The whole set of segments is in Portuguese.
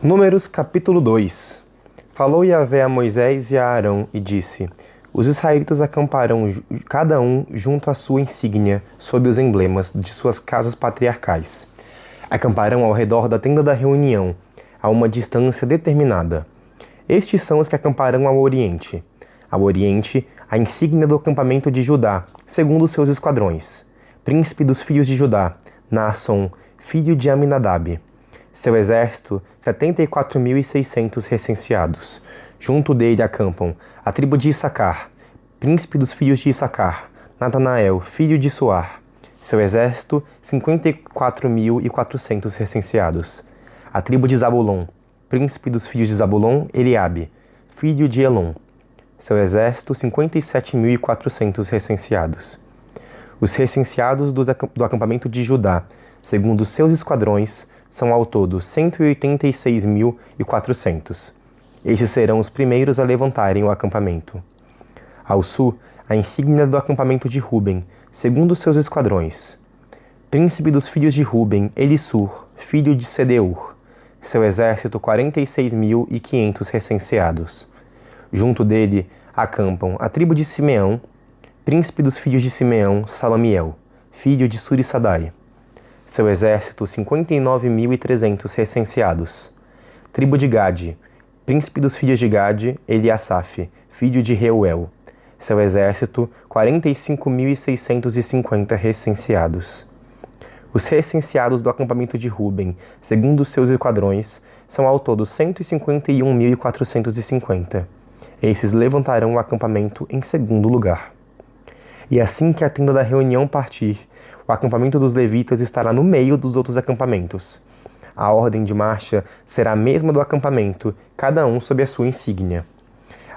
Números capítulo 2. Falou Yahvé a Moisés e a Arão e disse: Os israelitas acamparão cada um junto à sua insígnia, sob os emblemas de suas casas patriarcais. Acamparão ao redor da tenda da reunião, a uma distância determinada. Estes são os que acamparão ao oriente. Ao oriente, a insígnia do acampamento de Judá, segundo seus esquadrões. Príncipe dos filhos de Judá, Naasson, filho de Aminadab. Seu exército, 74.600 recenseados. Junto dele acampam a tribo de Issacar, príncipe dos filhos de Issacar, Natanael, filho de Suar. Seu exército, 54.400 recenseados. A tribo de Zabulon, príncipe dos filhos de Zabulon, Eliabe, filho de Elon. Seu exército, 57.400 recenseados. Os recenseados do acampamento de Judá, segundo seus esquadrões, são ao todo 186.400. Estes serão os primeiros a levantarem o acampamento. Ao sul, a insígnia do acampamento de Ruben, segundo seus esquadrões. Príncipe dos filhos de Ruben, Elissur, filho de Sedeur. Seu exército, 46.500 recenseados. Junto dele acampam a tribo de Simeão, príncipe dos filhos de Simeão, Salamiel, filho de Surissadai. Seu exército, 59.300 recenseados. Tribo de Gade, príncipe dos filhos de Gade, Eliasaf, filho de Reuel. Seu exército, 45.650 recenseados. Os recenseados do acampamento de Ruben, segundo seus esquadrões, são ao todo 151.450. Esses levantarão o acampamento em segundo lugar. E assim que a tenda da reunião partir, o acampamento dos levitas estará no meio dos outros acampamentos. A ordem de marcha será a mesma do acampamento, cada um sob a sua insígnia.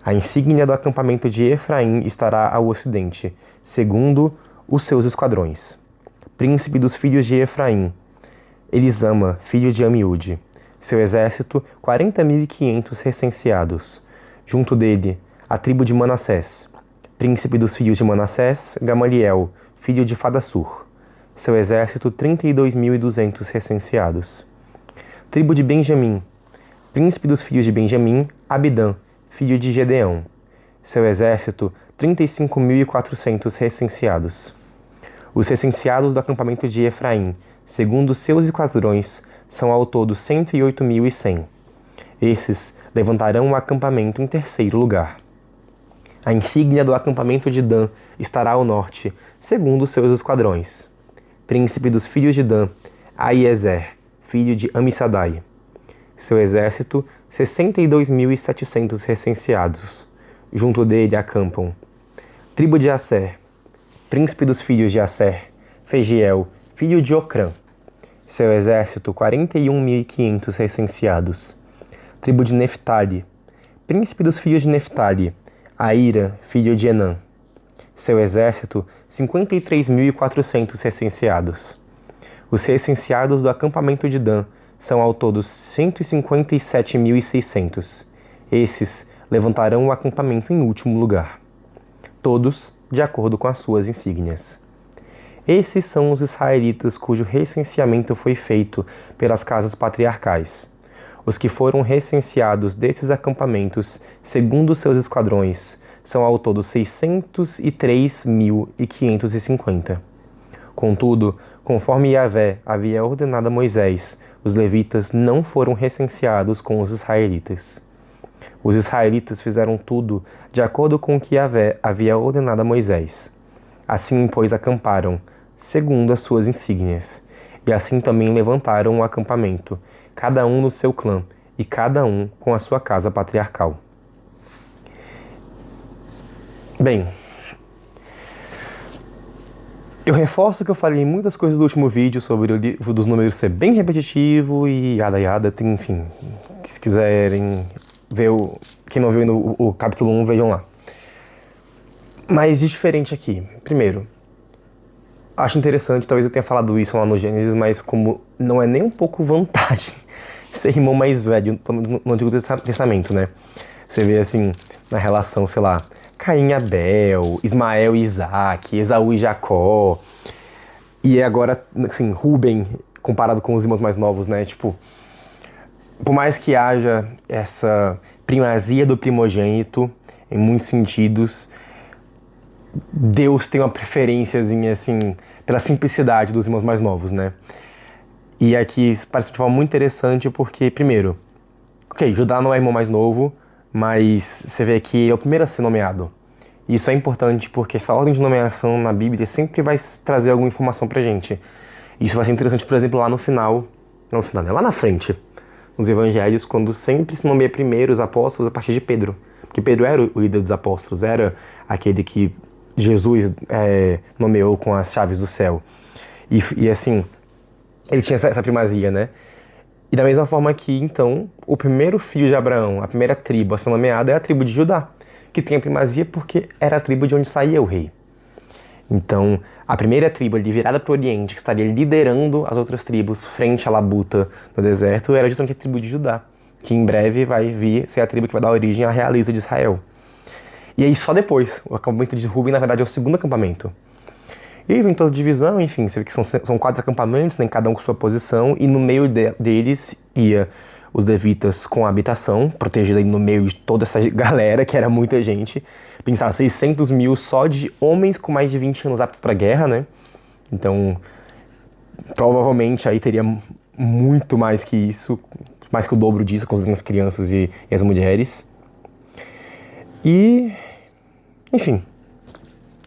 A insígnia do acampamento de Efraim estará ao ocidente, segundo os seus esquadrões. Príncipe dos filhos de Efraim, Elisama, filho de Amiúde. Seu exército, 40.500 recenseados. Junto dele, a tribo de Manassés. Príncipe dos filhos de Manassés, Gamaliel, filho de Fadassur. Seu exército, 32.200 recenseados. Tribo de Benjamim. Príncipe dos filhos de Benjamim, Abidã, filho de Gedeão. Seu exército, 35.400 recenseados. Os recenseados do acampamento de Efraim, segundo seus esquadrões, são ao todo 108.100. Esses levantarão o acampamento em terceiro lugar. A insígnia do acampamento de Dan estará ao norte, segundo seus esquadrões. Príncipe dos filhos de Dan, Aiezer, filho de Amissadai. Seu exército, 62.700 recenseados. Junto dele acampam tribo de Asser, príncipe dos filhos de Asser, Fegiel, filho de Ocrã. Seu exército, 41.500 recenseados. Tribo de Neftali, príncipe dos filhos de Neftali, Aíra, filho de Enã. Seu exército, 53.400 recenseados. Os recenseados do acampamento de Dan são ao todo 157.600. Esses levantarão o acampamento em último lugar. Todos de acordo com as suas insígnias. Esses são os israelitas cujo recenseamento foi feito pelas casas patriarcais. Os que foram recenseados desses acampamentos, segundo seus esquadrões, são ao todo 603.550. Contudo, conforme Yahvé havia ordenado a Moisés, os levitas não foram recenseados com os israelitas. Os israelitas fizeram tudo de acordo com o que Yahvé havia ordenado a Moisés. Assim, pois, acamparam, segundo as suas insígnias, e assim também levantaram o acampamento, cada um no seu clã, e cada um com a sua casa patriarcal. Bem, eu reforço que eu falei muitas coisas do último vídeo sobre o livro dos números ser bem repetitivo e yada yada, enfim, se quiserem ver quem não viu o capítulo 1, vejam lá. Mas de diferente aqui, primeiro, acho interessante, talvez eu tenha falado isso lá no Gênesis, mas como não é nem um pouco vantagem ser irmão mais velho no Antigo Testamento, né? Você vê assim, na relação, sei lá, Caim e Abel, Ismael e Isaac, Esaú e Jacó, e agora, assim, Ruben comparado com os irmãos mais novos, né? Tipo, por mais que haja essa primazia do primogênito, em muitos sentidos, Deus tem uma preferênciazinha, assim, pela simplicidade dos irmãos mais novos, né? E aqui parece de forma muito interessante porque, primeiro, ok, Judá não é irmão mais novo, mas você vê que ele é o primeiro a ser nomeado. E isso é importante porque essa ordem de nomeação na Bíblia sempre vai trazer alguma informação pra gente. Isso vai ser interessante, por exemplo, lá no final, não no final, né? Lá na frente, nos evangelhos, quando sempre se nomeia primeiro os apóstolos a partir de Pedro. Porque Pedro era o líder dos apóstolos, era aquele que Jesus nomeou com as chaves do céu. E assim, ele tinha essa primazia, né? E da mesma forma que, então, o primeiro filho de Abraão, a primeira tribo a ser nomeada é a tribo de Judá, que tem a primazia porque era a tribo de onde saía o rei. Então, a primeira tribo ali virada para o Oriente, que estaria liderando as outras tribos frente à labuta no deserto, era justamente a tribo de Judá, que em breve vai vir ser a tribo que vai dar origem à realeza de Israel. E aí só depois, o acampamento de Ruben, na verdade, é o segundo acampamento. E aí vem toda a divisão, enfim, você vê que são 4 acampamentos, né, cada um com sua posição, e no meio deles ia os levitas com a habitação, protegida aí no meio de toda essa galera, que era muita gente. Pensar 600 mil só de homens com mais de 20 anos aptos para guerra, né? Então, provavelmente aí teria muito mais que isso, mais que o dobro disso, considerando as crianças e as mulheres. E, enfim,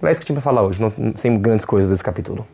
era isso que eu tinha pra falar hoje, não, sem grandes coisas desse capítulo.